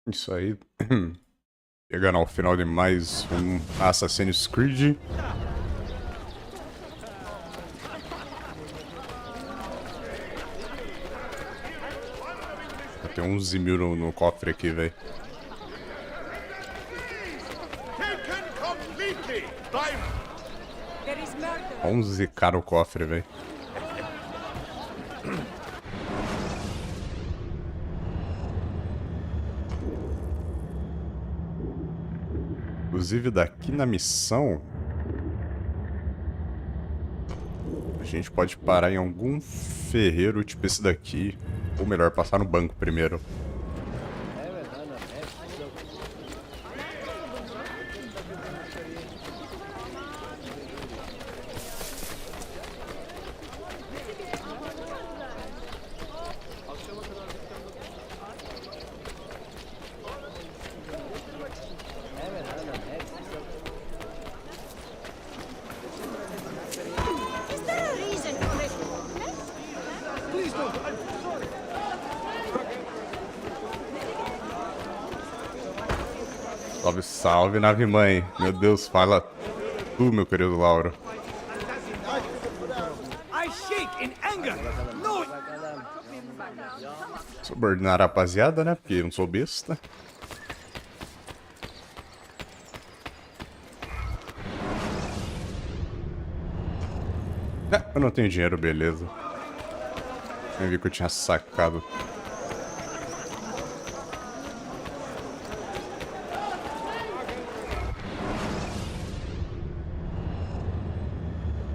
Isso aí. Chegando ao final de mais um Assassin's Creed. Tem 11 mil no cofre aqui, velho. 11k no cofre, velho. Inclusive daqui na missão a gente pode parar em algum ferreiro tipo esse daqui. Ou melhor, passar no banco primeiro. Salve, salve, nave mãe. Meu Deus, fala tu, meu querido Lauro. Subordinar a rapaziada, né? Porque eu não sou besta. Eu não tenho dinheiro, beleza. Eu vi que eu tinha sacado.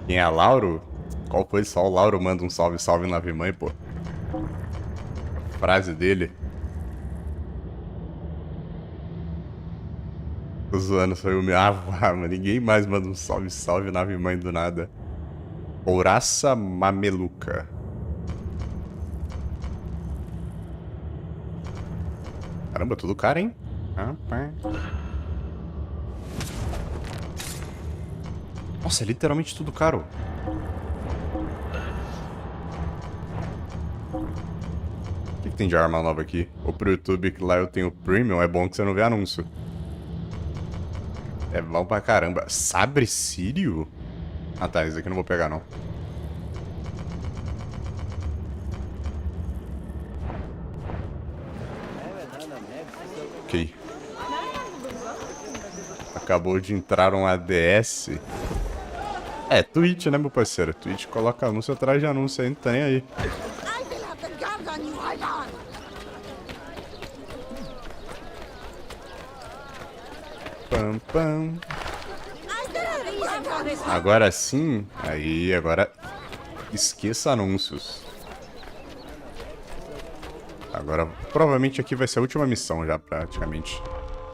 Quem é Lauro? Qual foi só o Lauro manda um salve, salve nave mãe, pô. A frase dele. Tô zoando, foi o meu. Ah, mano, ninguém mais manda um salve, salve nave mãe do nada. Ouraça mameluca. Caramba, tudo caro, hein? Rapaz. Nossa, é literalmente tudo caro. O que tem de arma nova aqui? Ou pro YouTube, que lá eu tenho Premium, é bom que você não vê anúncio. É bom pra caramba. Sabre sírio? Ah tá, esse aqui eu não vou pegar não. Ok. Acabou de entrar um ADS. É, Twitch, né, meu parceiro? Twitch coloca anúncio atrás de anúncio aí, não tem aí. Pam, pam. Agora sim, aí, agora esqueça anúncios. Agora, provavelmente aqui vai ser a última missão já, praticamente.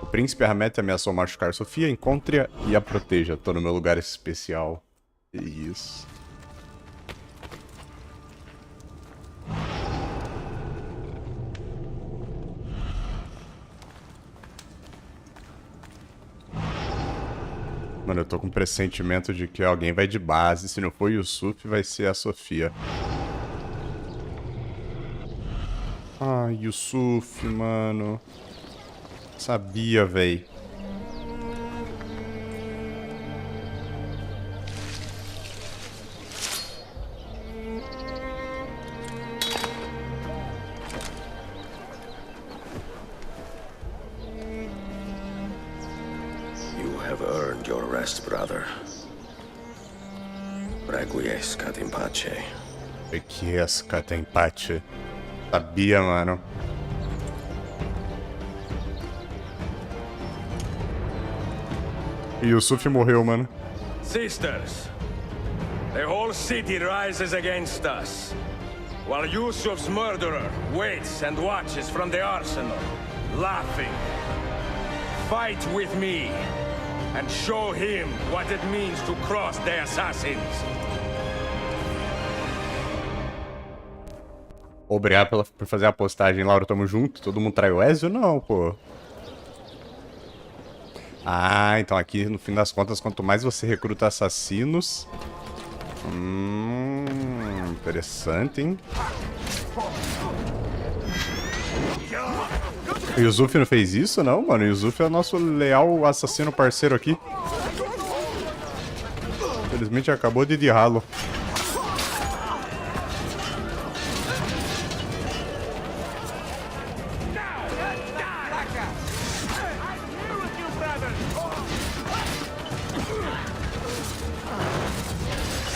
O príncipe Hamet ameaçou machucar Sofia, encontre-a e a proteja. Tô no meu lugar especial. Isso. Mano, eu tô com um pressentimento de que alguém vai de base. Se não for o Yusuf, vai ser a Sofia. Ah, Yusuf, mano. Sabia, véi. You have earned your rest, brother. Requiescat in pace. Requiescat in pace. Sabia, mano. E Yusuf morreu, mano. Sisters, the whole city rises against us, while Yusuf's murderer waits and watches from the arsenal, laughing. Fight with me, and show him what it means to cross the assassins. Obrigado por fazer a postagem, Lauro. Tamo junto. Todo mundo traiu o Ezio? Não, pô. Ah, então aqui, no fim das contas, quanto mais você recruta assassinos... Interessante, hein? O Yuzufi não fez isso, não, mano? O Yuzufi é o nosso leal assassino parceiro aqui. Infelizmente acabou de dirrá-lo.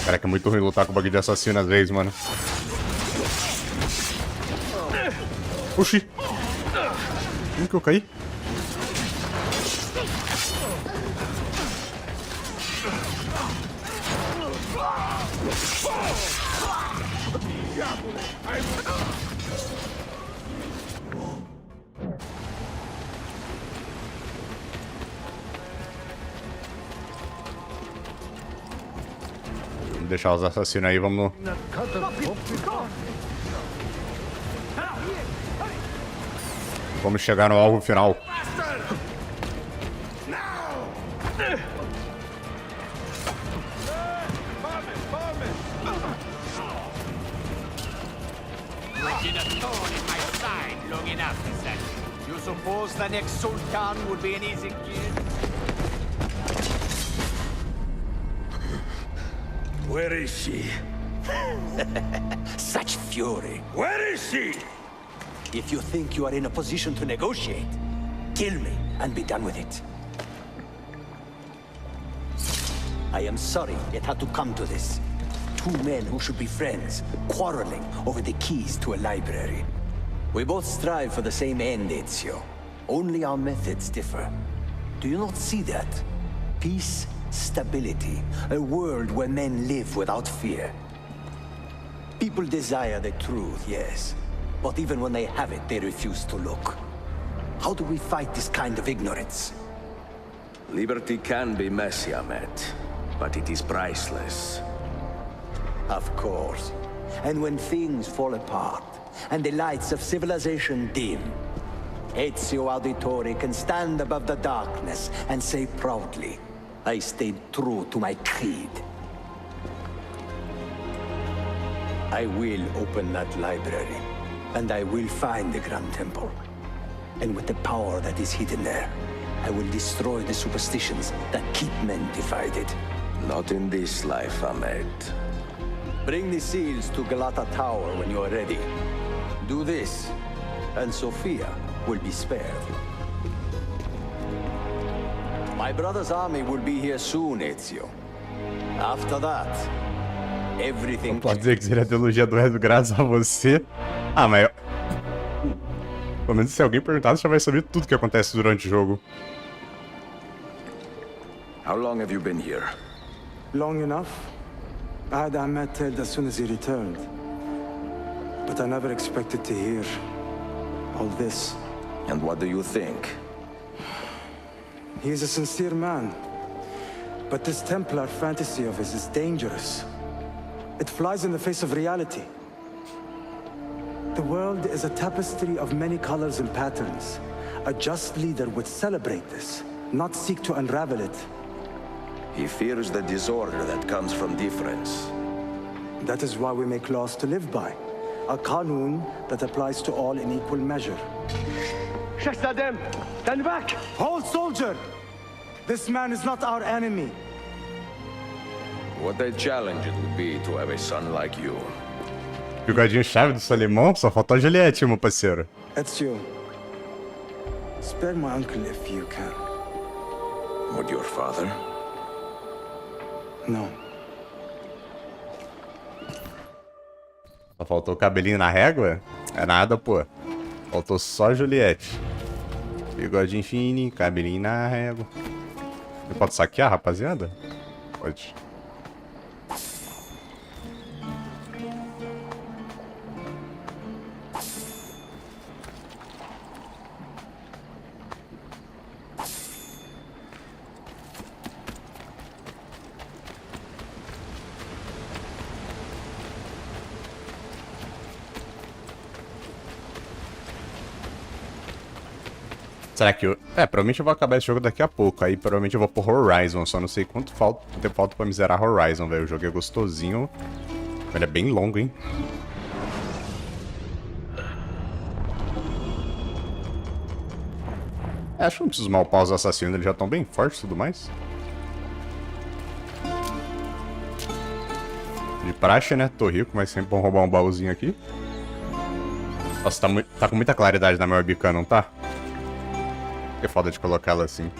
Caraca, é muito ruim lutar com o bagulho de assassino às vezes, mano. Oxi! Como que eu caí? Vamos deixar os assassinos aí, vamos... Vamos chegar no alvo final. You suppose the next Sultan would be an easy kid? Where is she? Such fury. Where is she? If you think you are in a position to negotiate, kill me and be done with it. I am sorry it had to come to this. Two men who should be friends, quarreling over the keys to a library. We both strive for the same end, Ezio. Only our methods differ. Do you not see that? Peace, stability, a world where men live without fear. People desire the truth, yes. But even when they have it, they refuse to look. How do we fight this kind of ignorance? Liberty can be messy, Ahmed, but it is priceless. Of course. And when things fall apart, and the lights of civilization dim, Ezio Auditore can stand above the darkness and say proudly, I stayed true to my creed. I will open that library, and I will find the Grand Temple. And with the power that is hidden there, I will destroy the superstitions that keep men divided. Not in this life, Ahmed. Bring the seals to Galata Tower when you are ready. Do this, and Sophia will be spared. My brother's army will be here soon, Ezio. After that, everything... Pode dizer que seria a trilogia do resto graças a você. Ah, mas... Pelo menos se alguém perguntar, você já vai saber tudo que acontece durante o jogo. How long have you been here? Long enough. I had Ahmed killed as soon as he returned. But I never expected to hear all this. And what do you think? He is a sincere man. But this Templar fantasy of his is dangerous. It flies in the face of reality. The world is a tapestry of many colors and patterns. A just leader would celebrate this, not seek to unravel it. He fears the disorder that comes from difference. That is why we make laws to live by. A qanun that applies to all in equal measure. Shahzadem, stand back! Hold, soldier! This man is not our enemy. What a challenge it would be to have a son like you. Bigodinho-chave do Salimão, só faltou a Juliette, meu parceiro. Ezio, spare my uncle if you can. Would your father? No. Só faltou o cabelinho na régua? É nada, pô. Faltou só a Juliette. Bigodinho fininho, cabelinho na régua. Pode saquear, rapaziada? Pode. Será que eu... provavelmente eu vou acabar esse jogo daqui a pouco. Aí provavelmente eu vou pro Horizon. Só não sei quanto tempo falta pra me zerar Horizon, velho. O jogo é gostosinho. Ele é bem longo, hein? Acho que não preciso mal upar os assassinos, eles já estão bem fortes e tudo mais. De praxe, né? Tô rico, mas sempre vão roubar um baúzinho aqui. Nossa, tá com muita claridade na minha webcam, não tá? Que foda de colocá-la assim.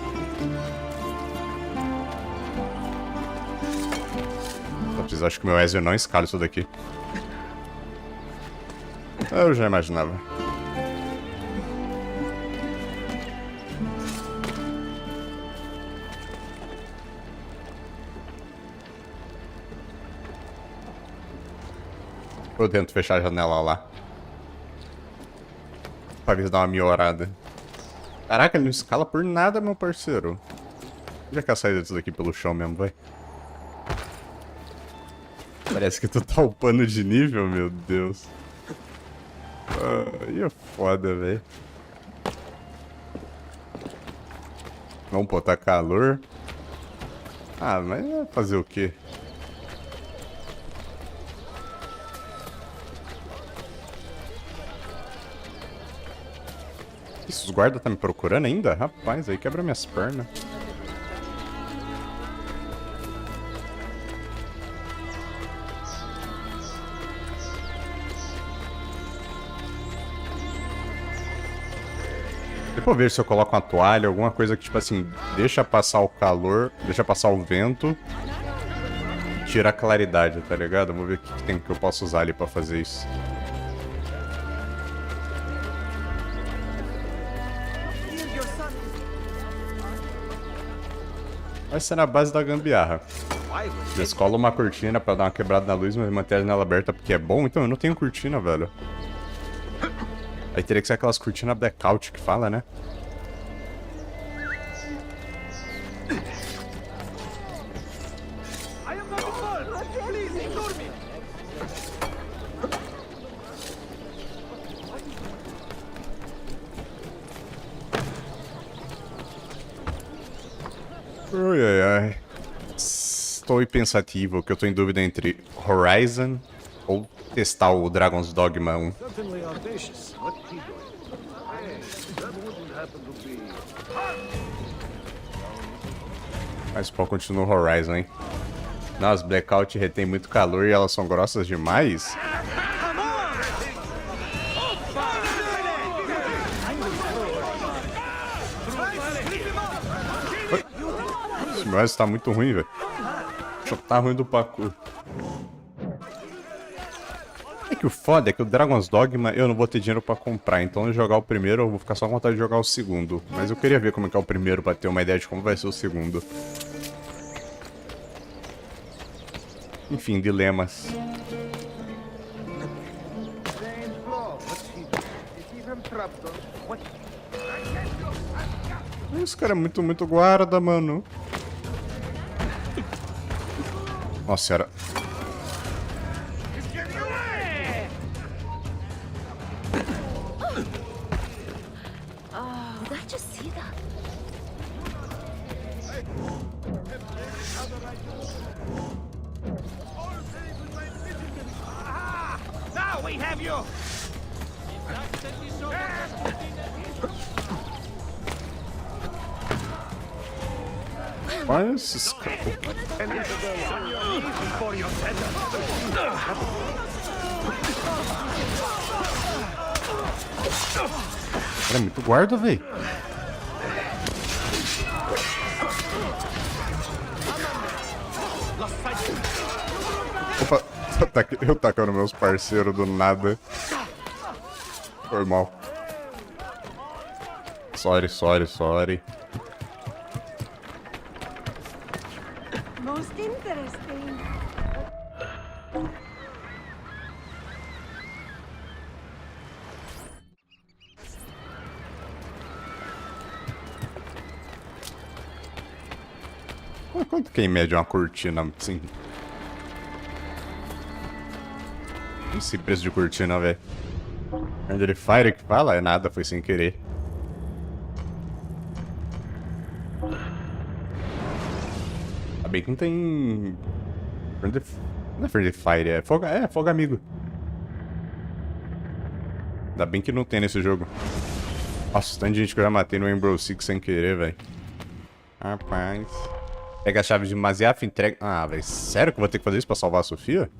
Eu preciso, acho que meu Ezio não escala isso daqui. Eu já imaginava. Eu tento fechar a janela lá. Pra ver se dá uma melhorada. Caraca, ele não escala por nada, meu parceiro. Já quer sair disso daqui pelo chão mesmo, vai. Parece que tu tá upando de nível, meu Deus. Aí é foda, velho. Vamos botar calor. Ah, mas vai fazer o quê? Isso, os guardas tá me procurando ainda? Rapaz, aí quebra minhas pernas. Depois eu vejo se eu coloco uma toalha, alguma coisa que, tipo assim, deixa passar o calor, deixa passar o vento e tira a claridade, tá ligado? Vou ver o que tem que eu posso usar ali pra fazer isso. Vai ser na base da gambiarra. Descola uma cortina pra dar uma quebrada na luz, mas manter a janela aberta porque é bom. Então eu não tenho cortina, velho. Aí teria que ser aquelas cortinas blackout que fala, né? Ai, ai, ai. Estou pensativo, que eu tô em dúvida entre Horizon ou testar o Dragon's Dogma 1. Mas pô, continua o Horizon, hein? Não, as Blackout retém muito calor e elas são grossas demais. Esse meu tá muito ruim, velho. Tá ruim do Pacu. É que o foda é que o Dragon's Dogma eu não vou ter dinheiro pra comprar, então eu jogar o primeiro eu vou ficar só com vontade de jogar o segundo. Mas eu queria ver como é que é o primeiro pra ter uma ideia de como vai ser o segundo. Enfim, dilemas. Esse cara é muito guarda, mano. Nossa senhora. Oh, did you see that? Now we have you! Olha esses caras. Cara, é muito guarda, velho. Opa, eu tacando meus parceiros do nada. Foi mal. Sorry. Most interesting. Quanto que é em média uma cortina, assim? Esse preço de cortina, velho. Under Fire que fala? É nada, foi sem querer. Ainda bem que não tem... Não é Friendly Fire, é fogo amigo. Ainda bem que não tem nesse jogo. Nossa, tanto de gente que eu já matei no Rainbow Six sem querer, velho. Rapaz. Pega a chave de Maziaf e entrega... Ah, velho, sério que eu vou ter que fazer isso pra salvar a Sofia?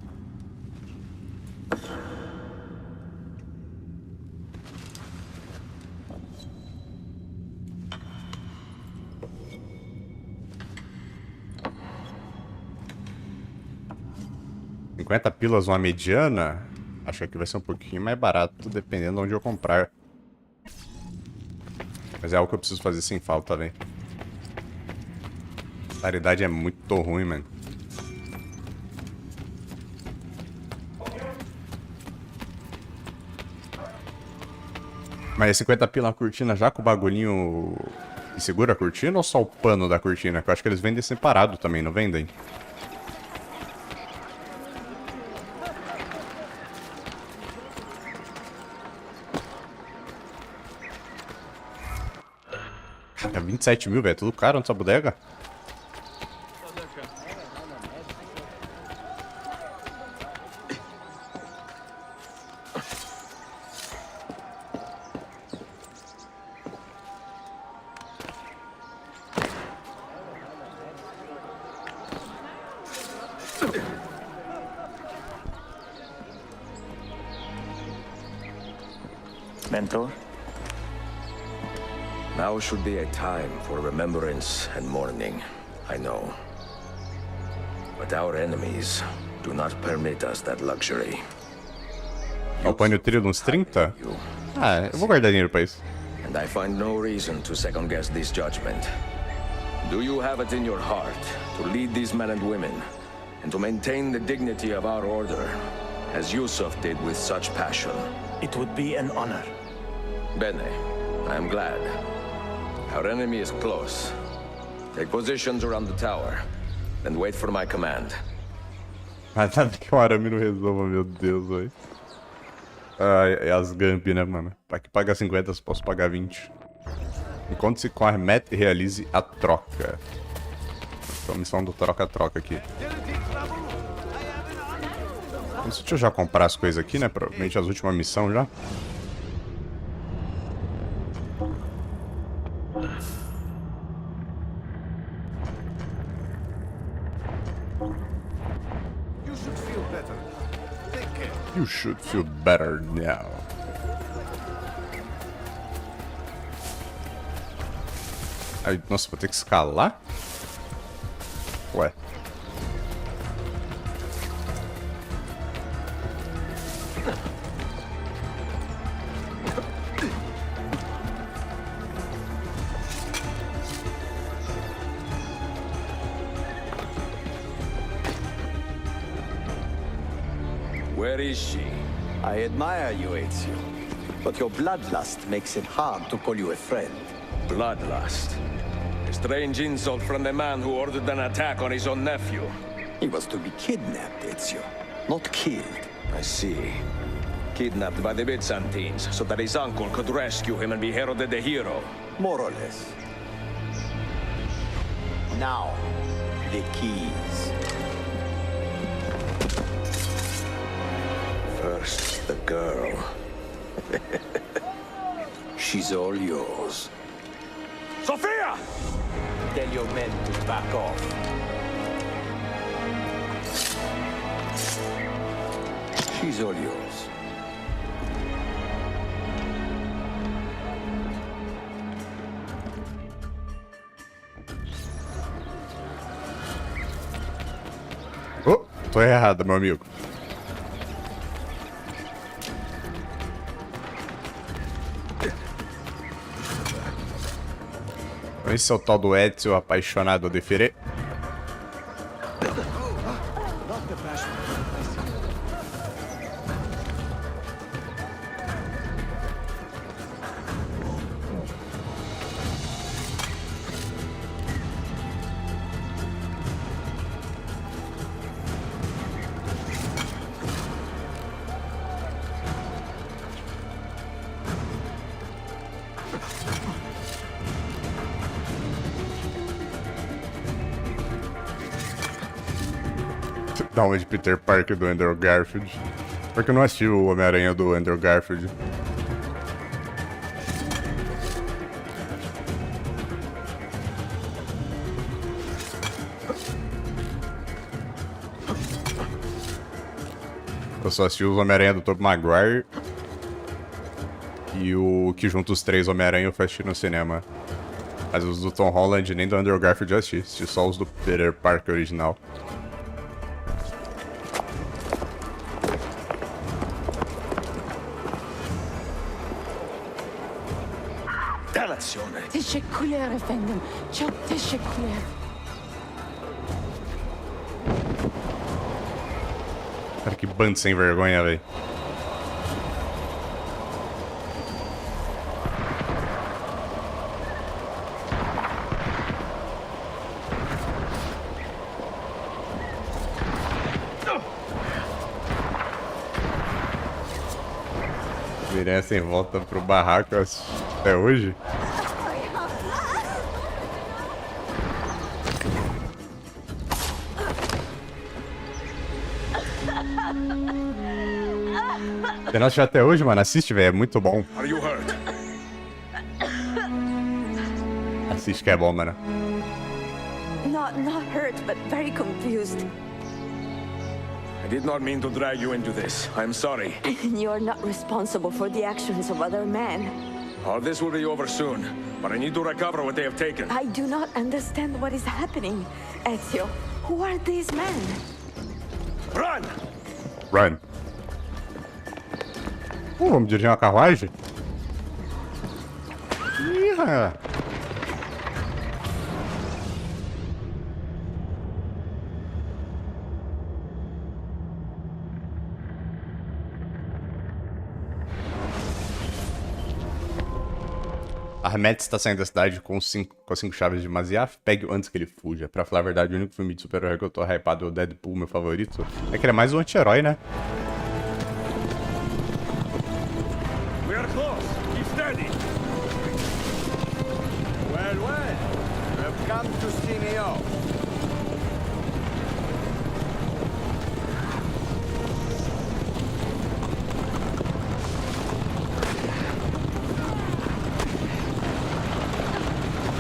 $50 uma mediana? Acho que aqui vai ser um pouquinho mais barato, dependendo de onde eu comprar. Mas é algo que eu preciso fazer sem falta, velho. A raridade é muito ruim, mano. Mas é 50 pila a cortina já com o bagulhinho que segura a cortina ou só o pano da cortina? Que eu acho que eles vendem separado também, não vendem? Caraca, 27 mil, velho. É tudo caro nessa bodega? Mentor? Now should be a time for remembrance and mourning, I know. But our enemies do not permit us that luxury. Eu ponho o trio de uns 30? You, Ah, eu vou guardar dinheiro pra isso. and I find no reason to second-guess this judgment. Do you have it in your heart to lead these men and women, and to maintain the dignity of our order, as Yusuf did with such passion? It would be an honor. Bene, I am glad. Our enemy is close. Take positions around the tower, then wait for my command. Mas nada que o arame não resolva, meu Deus, velho. Ah, é as Gamp, né, mano? Pra que pagar 50, eu posso pagar 20. Encontre-se com a meta e realize a troca. Então, a missão do troca-troca aqui. Deixa eu já comprar as coisas aqui, né? Provavelmente as últimas missões já. You should feel better now. Aí, nossa, vou ter que escalar? Ué. Where is she? I admire you, Ezio. But your bloodlust makes it hard to call you a friend. Bloodlust. A strange insult from the man who ordered an attack on his own nephew. He was to be kidnapped, Ezio, not killed. I see. Kidnapped by the Byzantines so that his uncle could rescue him and be heralded a hero. More or less. Now, the keys. First, the girl. She's all yours. Sophia! Tell your men to back off. She's all yours. Oh, tô errado, meu amigo. Esse é o tal do Ezio apaixonado de Ferê. Dá uma de Peter Parker do Andrew Garfield. Porque eu não assisti o Homem-Aranha do Andrew Garfield. Eu só assisti os Homem-Aranha do Tobey Maguire. E o que junta os 3 Homem-Aranha eu fui assistir no cinema. Mas os do Tom Holland nem do Andrew Garfield eu assisti só os do Peter Parker original. Delazione. Teşekkürler efendim. Çok teşekkürler. Cara, que bando sem vergonha, velho. Virei essa em volta pro barraco até hoje. Você não assistiu até hoje, mano? Assiste, velho. É muito bom. Are you hurt? Assiste que é bom, mano. Not hurt, but very confused. I did not mean to drag you into this. I'm sorry. You're not responsible for the actions of other men. All this will be over soon, but I need to recover what they have taken. I do not understand what is happening. Ezio, who are these men? Run! Run. Vamos dirigir uma carruagem? Ih, Armetes está saindo da cidade com 5 chaves de Maziaf. Pegue-o antes que ele fuja. Pra falar a verdade, o único filme de super-herói que eu tô hypado é o Deadpool, meu favorito. É que ele é mais um anti-herói, né? We are close. Keep steady. Well, you have come to see me off.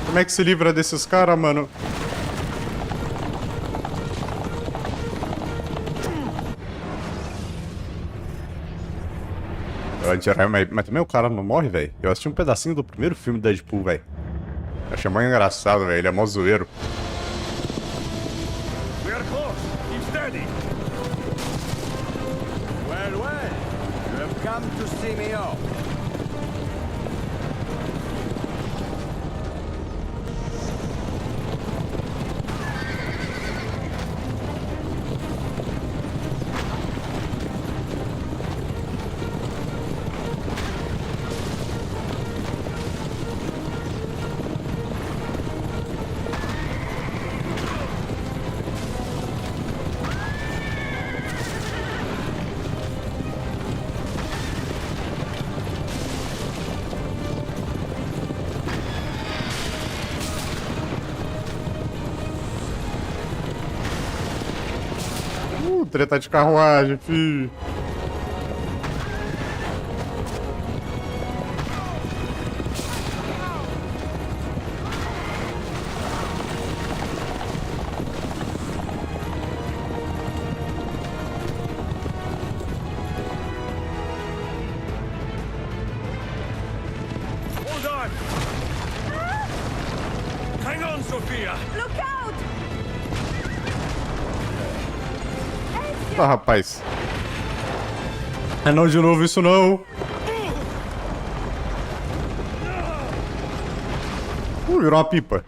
Como é que se livra desses caras, mano? Mas também o cara não morre, velho. Eu assisti um pedacinho do primeiro filme do Deadpool, velho. Achei muito engraçado, velho. Ele é mó zoeiro. We are close. Keep steady. Well, you have come to see me off. Treta de carruagem, filho. Hold on. Hang on, Sophia. Look out! Tá, rapaz. É não de novo isso não. Virou uma pipa.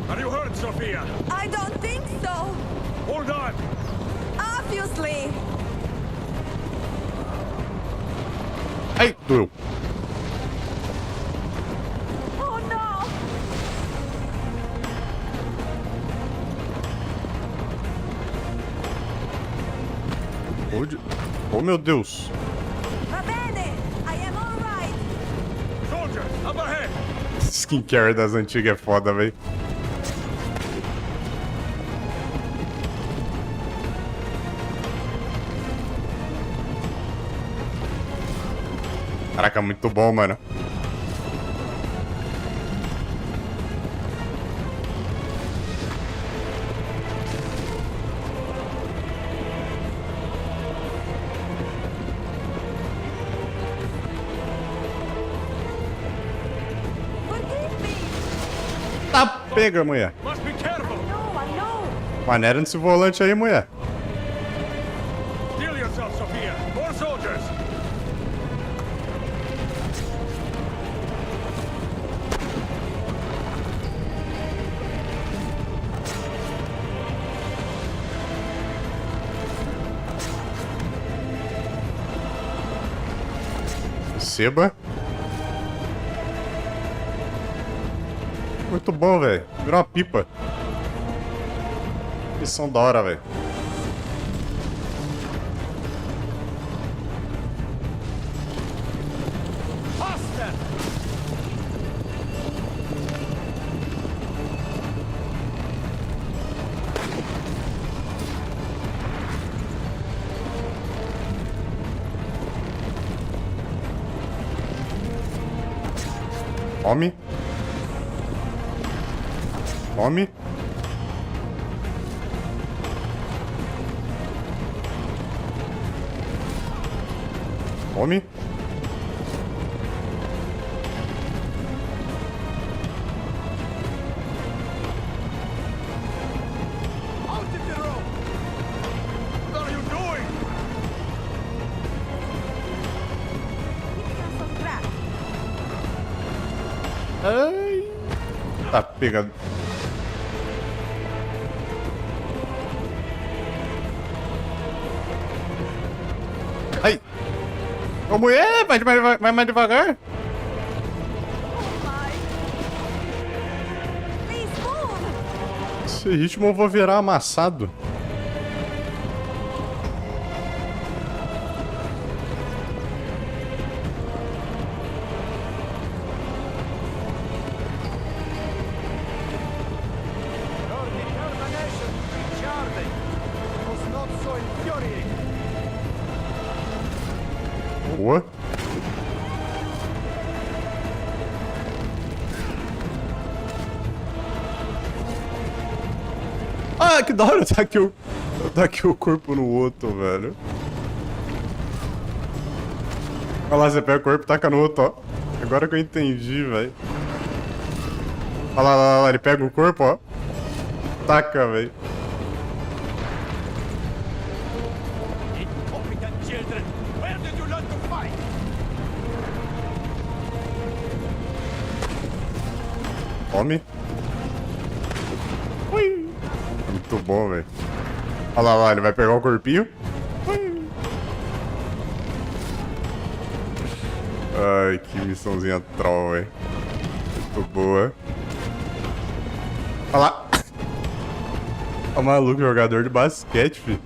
Are you hurt, Sophia? I don't think so. Hold on. Obviously. Ai, doeu. Oh no! Oh, meu Deus. Va bene, I am all right. Soldiers, up ahead. Skincare das antigas é foda, velho. Caraca, muito bom, mano. pega, mulher. Must be careful. No, I know. Maneira nesse volante aí, mulher. Steel yourself, Sophia. More soldiers. Seba. Muito bom, velho. Virou uma pipa. Missão da hora, velho. Come. Come. Come. What are you doing? Ai. Tá pegando. Ai. Ô, mulher, vai mais devagar. Please move. Esse ritmo eu vou virar amassado. Your determination to charming was not so infuriating. Boa. Ah, que da hora tá aqui o corpo no outro, velho. Olha lá, você pega o corpo e taca no outro, ó. Agora que eu entendi, velho. Olha lá, ele pega o corpo, ó. Taca, velho. Incompetent children, where did you learn to fight? Come. Ui. Muito bom, velho. Olha lá, ele vai pegar o corpinho. Ui. Ai, que missãozinha troll, velho. Muito boa. Olha lá. Ó, maluco, jogador de basquete, filho.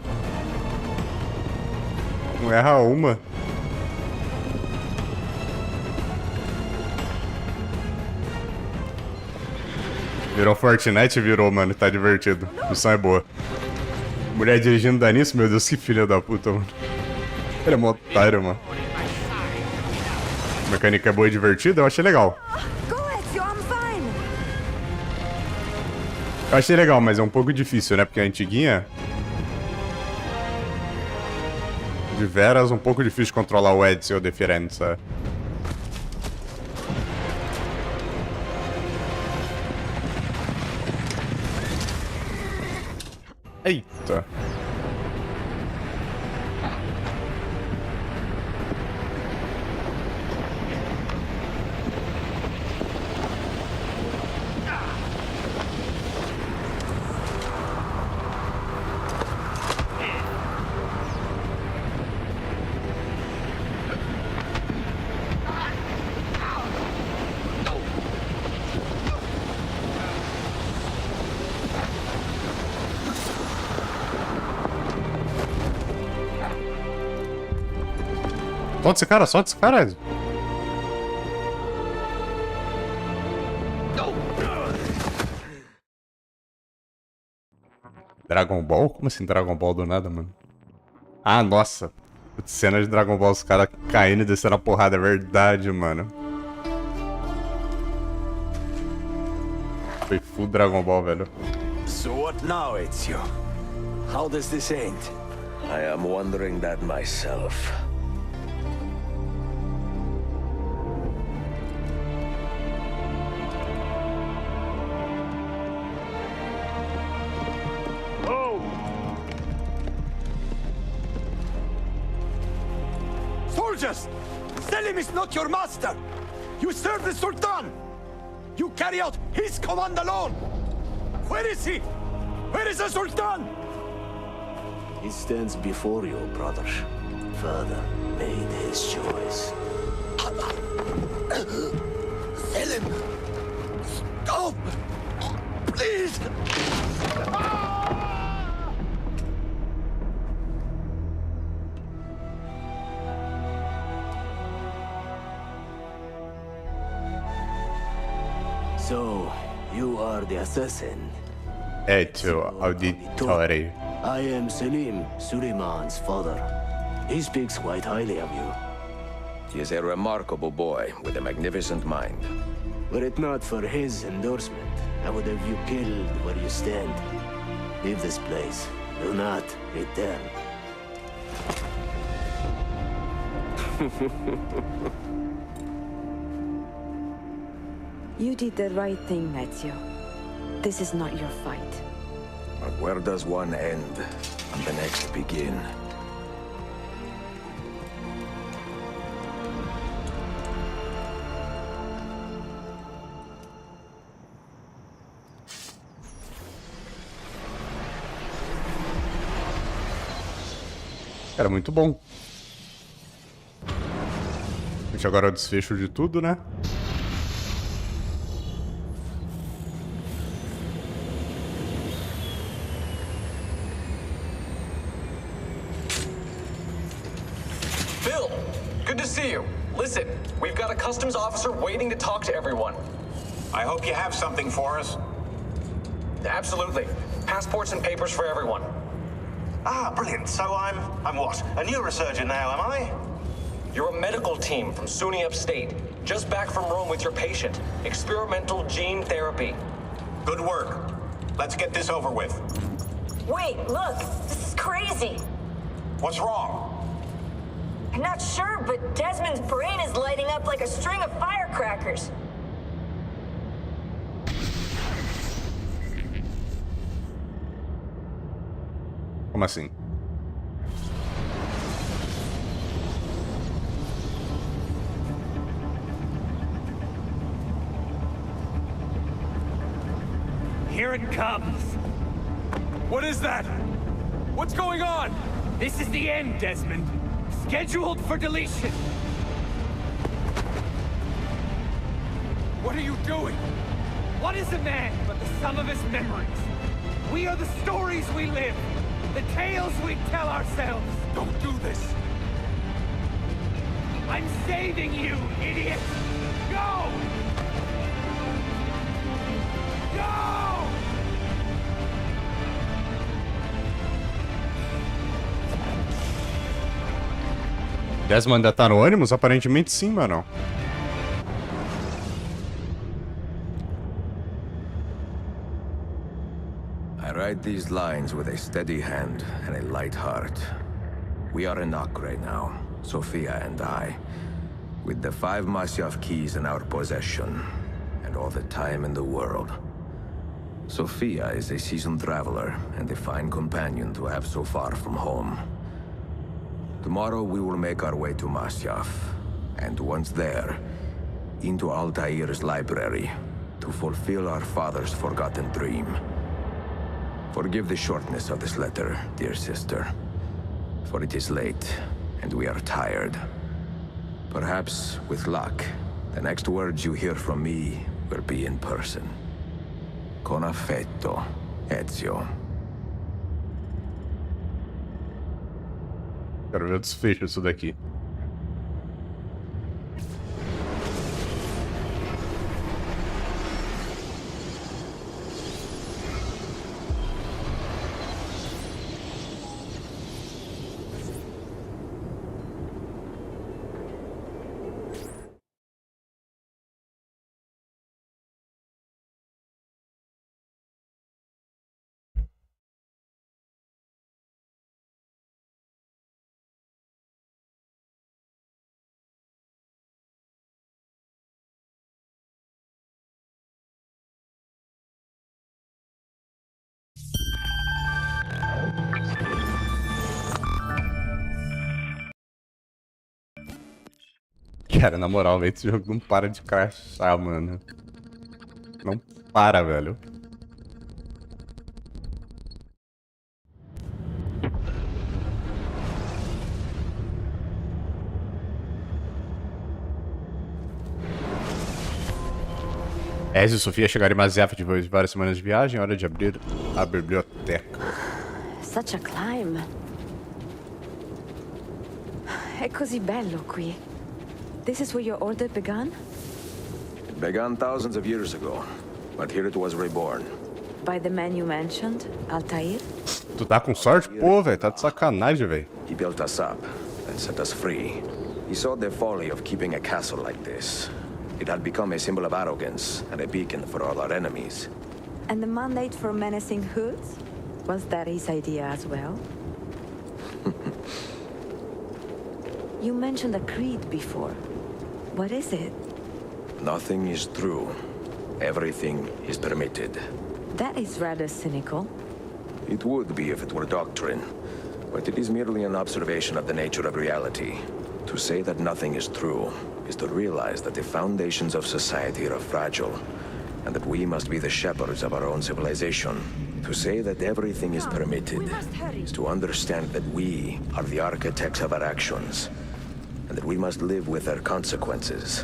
Não erra uma. Virou Fortnite? Virou, mano. Tá divertido. Missão é boa. Mulher dirigindo dá nisso? Meu Deus, que filha da puta, mano. Ele é mó otário, mano. A mecânica é boa e divertida? Eu achei legal. Go, Ezio, I'm fine. Eu achei legal, mas é um pouco difícil, né? Porque a antiguinha... De veras, um pouco difícil de controlar o Ezio Differenza. Eita. Solta esse cara, Ezio. Dragon Ball? Como assim Dragon Ball do nada, mano? Ah, nossa. Cena de Dragon Ball, os caras caindo e descendo a porrada, é verdade, mano. Foi full Dragon Ball, velho. So what now, Ezio? How does this end? I am wondering that myself. soldiers! Selim is not your master! You serve the Sultan! You carry out his command alone! Where is he? Where is the Sultan? He stands before you, brother. Father made his choice. Selim! Stop! Please! So, you are the assassin. Ezio Auditore. I am Selim, Suleiman's father. He speaks quite highly of you. He is a remarkable boy with a magnificent mind. Were it not for his endorsement, I would have you killed where you stand. Leave this place. Do not return. You did the right thing, Ezio. This is not your fight. But where does one end and the next begin? Era muito bom. Gente, agora é o desfecho de tudo, né? Bill, good to see you. Listen, we've got a customs officer waiting to talk to everyone. I hope you have something for us. Absolutely. Passports and papers for everyone. Ah, brilliant. So I'm what? A neurosurgeon now, am I? You're a medical team from SUNY Upstate. Just back from Rome with your patient. Experimental gene therapy. Good work. Let's get this over with. Wait, look. This is crazy. What's wrong? I'm not sure, but Desmond's brain is lighting up like a string of firecrackers. Como assim? Here it comes. What is that? What's going on? This is the end, Desmond. Scheduled for deletion. What are you doing? What is a man but the sum of his memories? We are the stories we live, the tales we tell ourselves. Don't do this. I'm saving you, idiot! Go! Go! Desmond ainda tá no ônibus? Aparentemente sim, mano. I write these lines with a steady hand and a light heart. We are in Ak right now, Sophia and I, with the 5 Masyaf keys in our possession, and all the time in the world. Sophia is a seasoned traveler and a fine companion to have so far from home. Tomorrow we will make our way to Masyaf, and once there, into Altair's library, to fulfill our father's forgotten dream. Forgive the shortness of this letter, dear sister, for it is late, and we are tired. Perhaps, with luck, the next words you hear from me will be in person. Con affetto, Ezio. Quero ver o desfecho disso daqui. Cara, na moral, velho, esse jogo não para de crashar, mano. Não para, velho. Ez e Sofia chegaram em Maziaf depois de várias semanas de viagem. Hora de abrir a biblioteca. Such a climb. È così bello qui. This is where your order began? It began thousands of years ago, but here it was reborn. By the man you mentioned, Altair? Tu tá com sorte? Pô, velho, tá de sacanagem, velho. He built us up and set us free. He saw the folly of keeping a castle like this. It had become a symbol of arrogance and a beacon for all our enemies. And the mandate for menacing hoods? Was that his idea as well? You mentioned a creed before. What is it? Nothing is true. Everything is permitted. That is rather cynical. It would be if it were doctrine, but it is merely an observation of the nature of reality. To say that nothing is true is to realize that the foundations of society are fragile, and that we must be the shepherds of our own civilization. To say that everything is permitted is to understand that we are the architects of our actions, and that we must live with their consequences,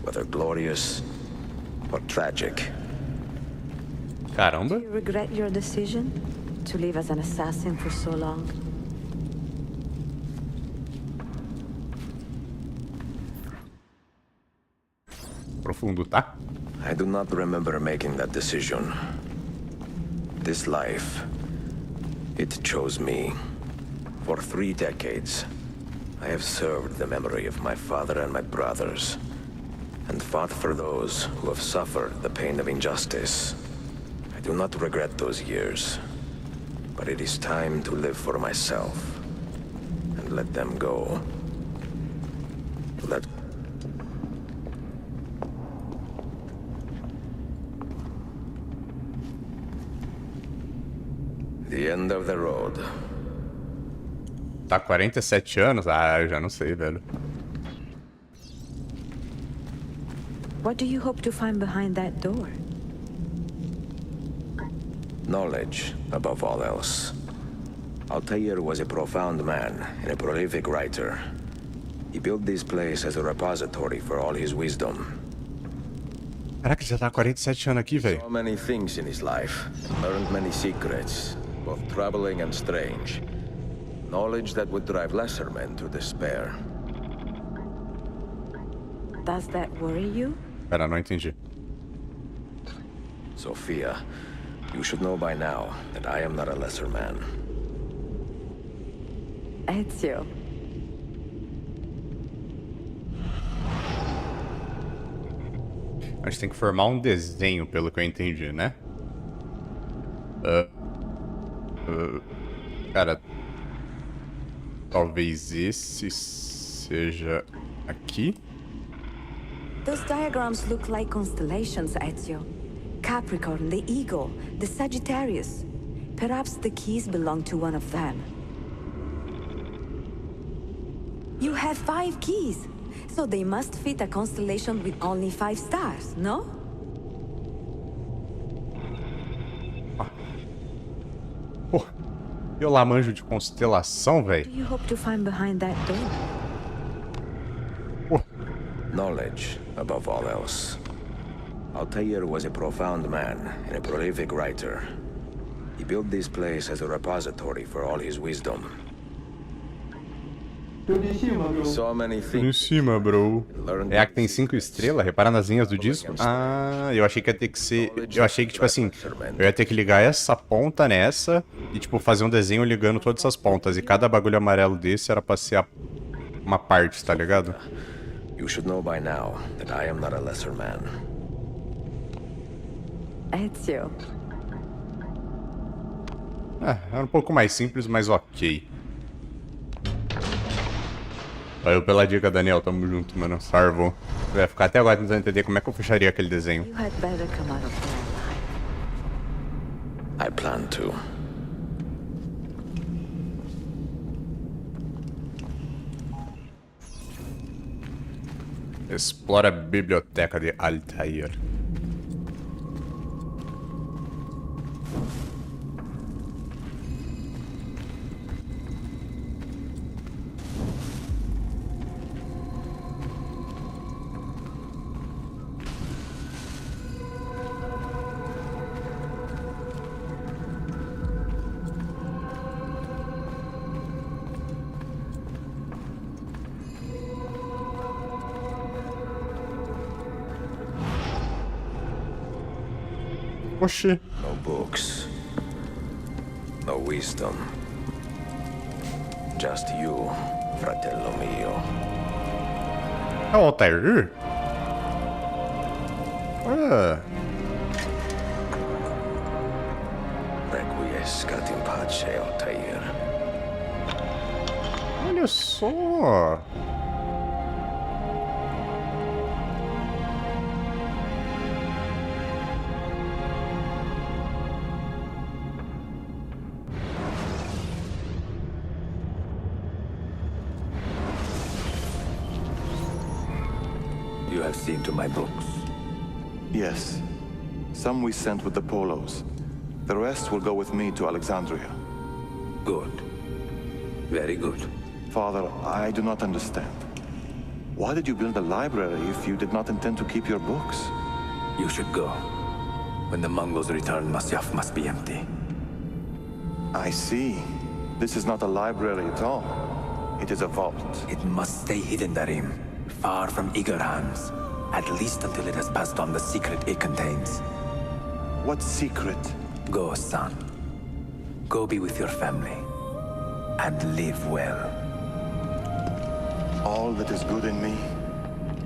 whether glorious or tragic. Caramba. Do you regret your decision to live as an assassin for so long? Profundo, tá? I do not remember making that decision. This life, it chose me. For 3 decades, I have served the memory of my father and my brothers, and fought for those who have suffered the pain of injustice. I do not regret those years, but it is time to live for myself, and let them go. Let the end of the road. Tá 47 anos? Ah, eu já não sei, velho. What do you hope to find behind that door? Knowledge, above all else. Altair was a profound man and a prolific writer. He built this place as a repository for all his wisdom. Caraca, já tá 47 anos aqui, velho. So many things in his life, learned many secrets, both troubling and strange. Knowledge that would drive lesser men to despair. Does that worry you? Pera, não entendi. Sophia, you should know by now that I am not a lesser man. Ezio. A gente tem que formar um desenho, pelo que eu entendi, né? Cara, talvez esse seja aqui. Those diagrams look like constellations, Ezio. Capricorn, the Eagle, the Sagittarius. Perhaps the keys belong to one of them. You have 5 keys, so they must fit a constellation with only 5 stars, no? Pô, eu lá manjo de constelação, velho. What do you hope to find behind that door? Pô. Knowledge, above all else. Altair was a profound man and a prolific writer. He built this place as a repository for all his wisdom. So many things. Em cima, bro. É a que tem 5 estrelas? Repara nas linhas do disco? Ah, eu achei que ia ter que ser... Eu achei que, tipo assim, eu ia ter que ligar essa ponta nessa e, tipo, fazer um desenho ligando todas essas pontas. E cada bagulho amarelo desse era pra ser uma parte, tá ligado? You should know by now that I am not a lesser man. Ezio. Era um pouco mais simples, mas ok. Valeu pela dica, Daniel. Tamo junto, mano. Salvo. Vai ficar até agora tentando entender como é que eu fecharia aquele desenho. You had better come out of there alive. I plan to. Explora a biblioteca de Altair. Oxi. No books. No wisdom. Just you, fratello mio. É o Altair? Ah. Requiescat in pace, Altair. Olha só. You have seen to my books. Yes. Some we sent with the Polos. The rest will go with me to Alexandria. Good. Very good. Father, I do not understand. Why did you build a library if you did not intend to keep your books? You should go. When the Mongols return, Masyaf must be empty. I see. This is not a library at all. It is a vault. It must stay hidden, Darim. Far from eager hands. At least until it has passed on the secret it contains. What secret? Go, son. Go be with your family. And live well. All that is good in me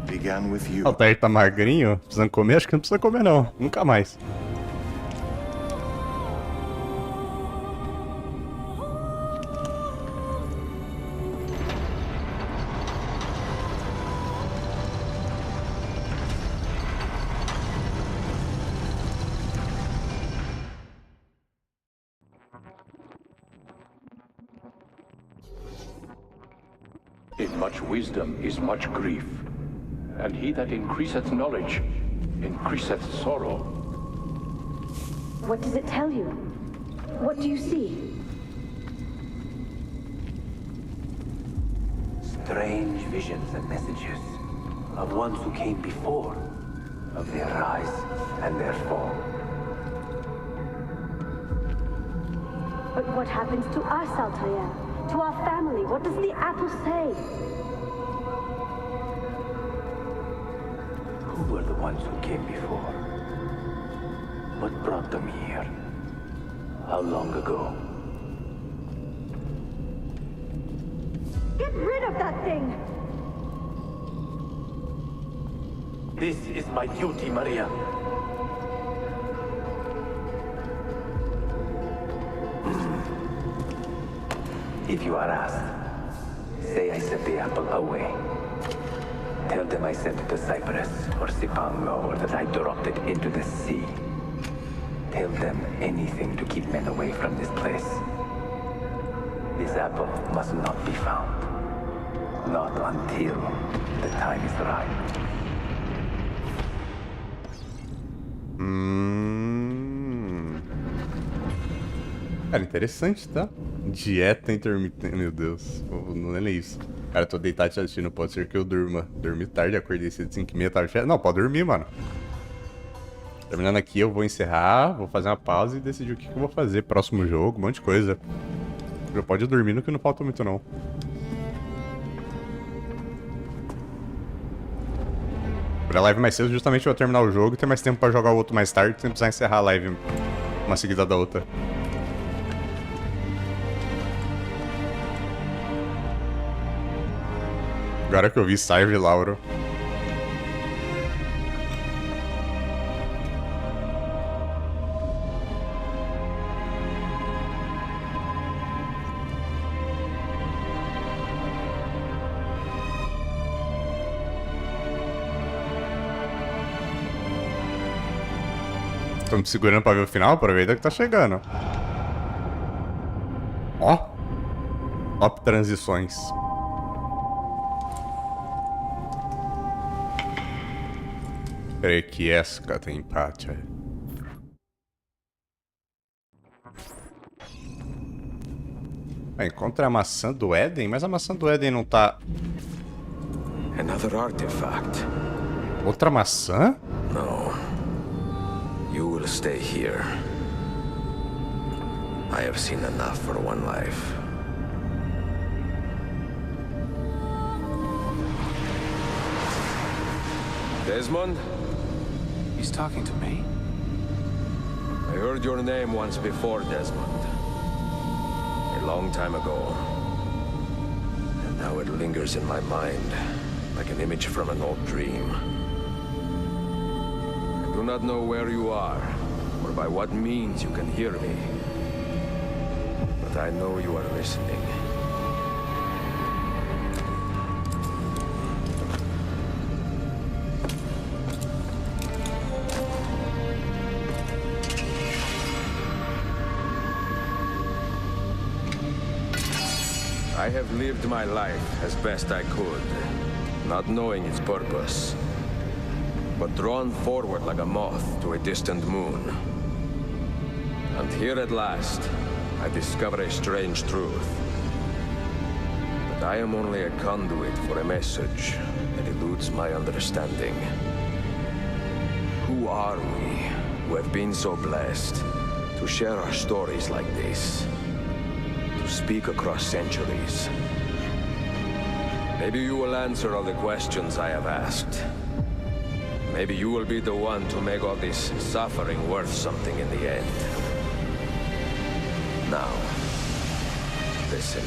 began with you. Altair tá magrinho? Precisando comer? Acho que não precisa comer não. Nunca mais. In much wisdom is much grief, and he that increaseth knowledge increaseth sorrow. What does it tell you? What do you see? Strange visions and messages of ones who came before, of their rise and their fall. But what happens to us, Altair? To our family? What does the apple say? Who were the ones who came before? What brought them here? How long ago? Get rid of that thing! This is my duty, Maria. If you are asked, say I sent the apple away. Tell them I sent it to Cyprus or Cipango, or that I dropped it into the sea. Tell them anything to keep men away from this place. This apple must not be found. Not until the time is right. Cara, interessante, tá? Dieta intermitente. Meu Deus, não é nem isso. Cara, tô deitado te assistindo, pode ser que eu durma. Dormi tarde, acordei cedo, 5h30, tava cheio. Não, pode dormir, mano. Terminando aqui, eu vou encerrar, vou fazer uma pausa e decidir o que eu vou fazer. Próximo jogo, um monte de coisa. Já pode dormir, no que não falta muito, não. Pra live mais cedo, justamente eu vou terminar o jogo e ter mais tempo pra jogar o outro mais tarde, sem precisar encerrar a live uma seguida da outra. Agora que eu vi Saive e Lauro. Tô me segurando pra ver o final, aproveita que tá chegando. Ó. Top transições. Requiescat in pace. Encontre a maçã do Éden? Mas a maçã do Éden não tá... Another artifact. Outra maçã? No. You will stay here. I have seen enough for one life. Desmond? He's talking to me? I heard your name once before, Desmond. A long time ago. And now it lingers in my mind, like an image from an old dream. I do not know where you are, or by what means you can hear me. But I know you are listening. I have lived my life as best I could, not knowing its purpose, but drawn forward like a moth to a distant moon. And here at last, I discover a strange truth. That I am only a conduit for a message that eludes my understanding. Who are we who have been so blessed to share our stories like this? To speak across centuries. Maybe you will answer all the questions I have asked. Maybe you will be the one to make all this suffering worth something in the end. Now, listen.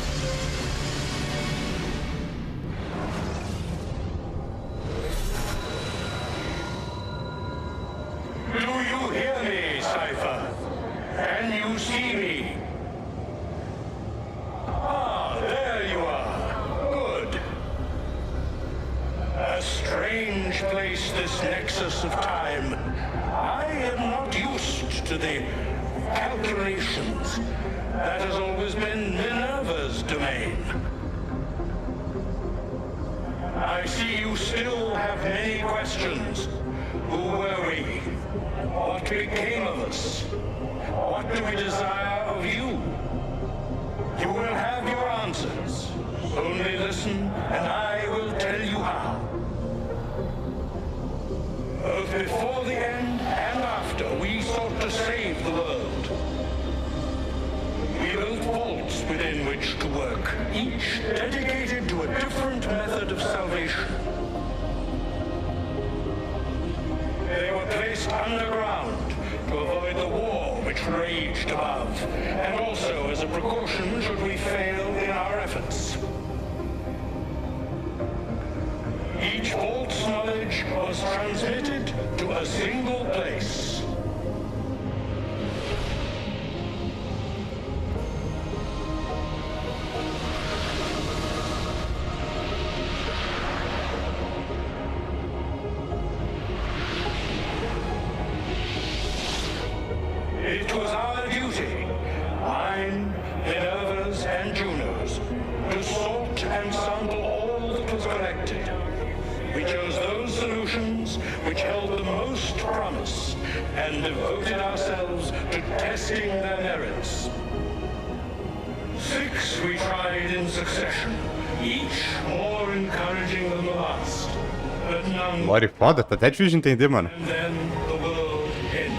Do you hear me, Cypher? Can you see me? Ah, there you are. Good. A strange place, this nexus of time. I am not used to the calculations. That has always been Minerva's domain. I see you still have many questions. Who were we? What became of us? What do we desire of you? You will have your answers. Only listen, and I will tell you how. Both before the end and after, we sought to save the world. We built vaults within which to work, each dedicated to a different method of salvation. They were placed underground to avoid the war which raged above, and also as a precaution should we fail in our efforts. Each vault's knowledge was transmitted to a single place. It was our duty, mine, Minerva's, and Juno's, to sort and sample all that was collected. We chose those solutions which held the most promise and devoted ourselves to testing their merits. 6 we tried in succession, each more encouraging than the last, but none. Lore foda, tá até difícil de entender, mano. And then the world ended.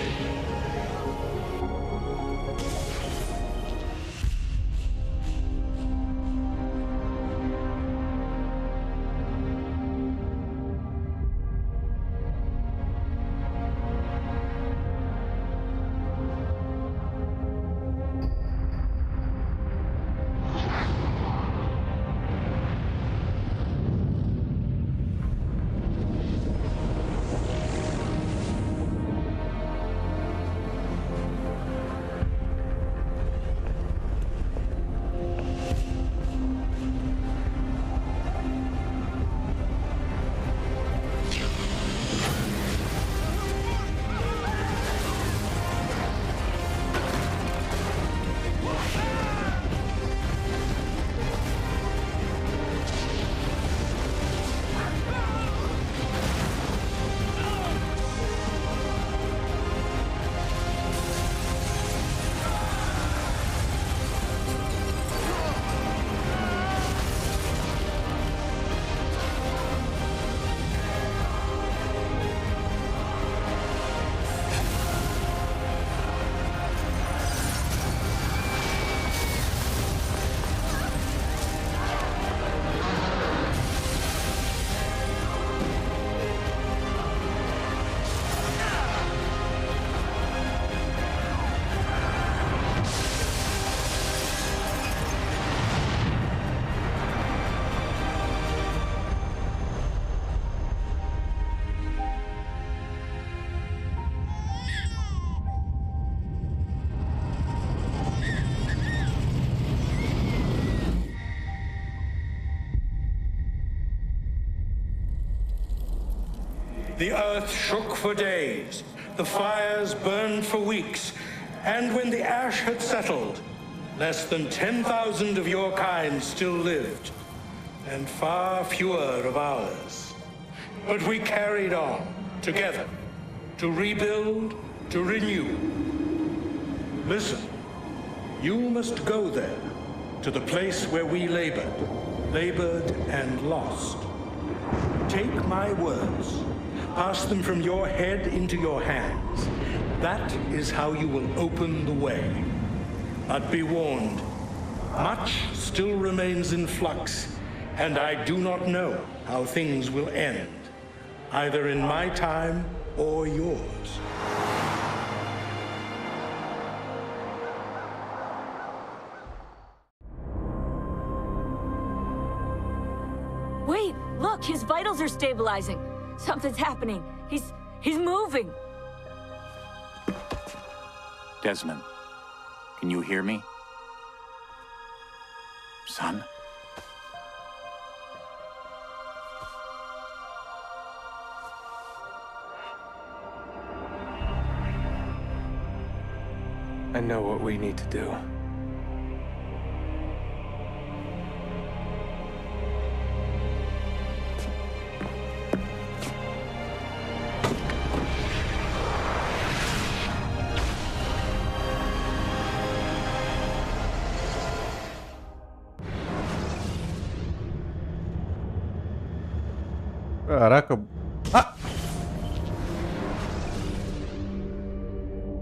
the earth shook for days, the fires burned for weeks, and when the ash had settled, less than 10,000 of your kind still lived, and far fewer of ours. But we carried on, together, to rebuild, to renew. Listen, you must go there, to the place where we labored and lost. Take my words, pass them from your head into your hands. That is how you will open the way. But be warned, much still remains in flux, and I do not know how things will end, either in my time or yours. Wait, look, his vitals are stabilizing. Something's happening. He's moving. Desmond, can you hear me? Son? I know what we need to do. Caraca. Ah!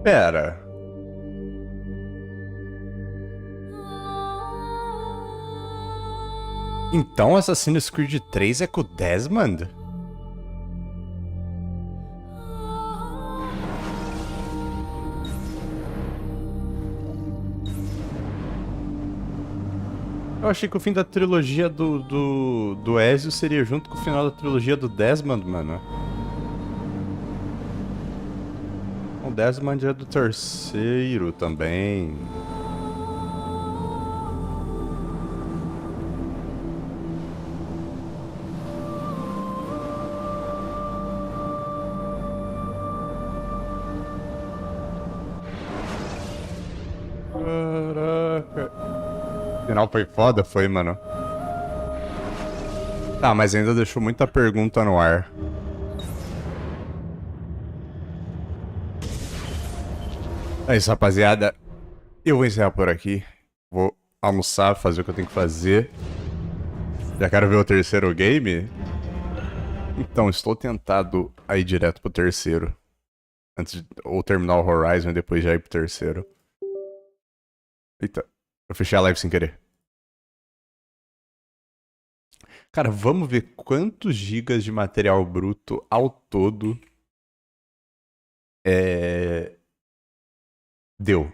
Pera. Então Assassin's Creed 3 é com o Desmond? Eu achei que o fim da trilogia do Ezio seria junto com o final da trilogia do Desmond, mano. O Desmond é do terceiro também. Caraca. O final foi foda, foi, mano. Tá, mas ainda deixou muita pergunta no ar. É isso, rapaziada. Eu vou encerrar por aqui. Vou almoçar, fazer o que eu tenho que fazer. Já quero ver o terceiro game. Então, estou tentado a ir direto pro terceiro. Antes de, ou terminar o Horizon e depois já ir pro terceiro. Eita. Eu fechei a live sem querer. Cara, vamos ver quantos gigas de material bruto ao todo deu.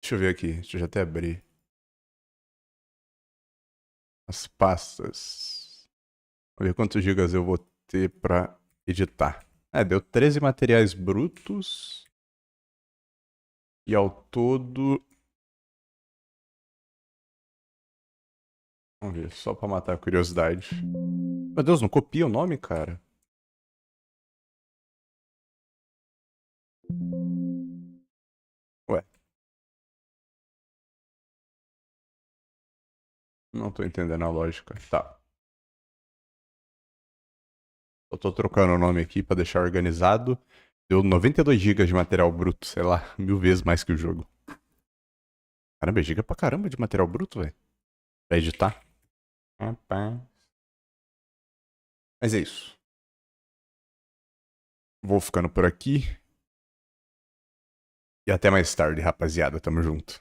Deixa eu ver aqui. Deixa eu já até abrir. As pastas. Vamos ver quantos gigas eu vou ter pra editar. Deu 13 materiais brutos. E ao todo... Vamos ver, só pra matar a curiosidade. Meu Deus, não copia o nome, cara? Ué. Não tô entendendo a lógica. Tá. Eu tô trocando o nome aqui pra deixar organizado. Deu 92 GB de material bruto, sei lá, 1000 vezes mais que o jogo. Caramba, é giga pra caramba de material bruto, velho. Pra editar. Rapaz. Mas é isso. Vou ficando por aqui. E até mais tarde, rapaziada. Tamo junto.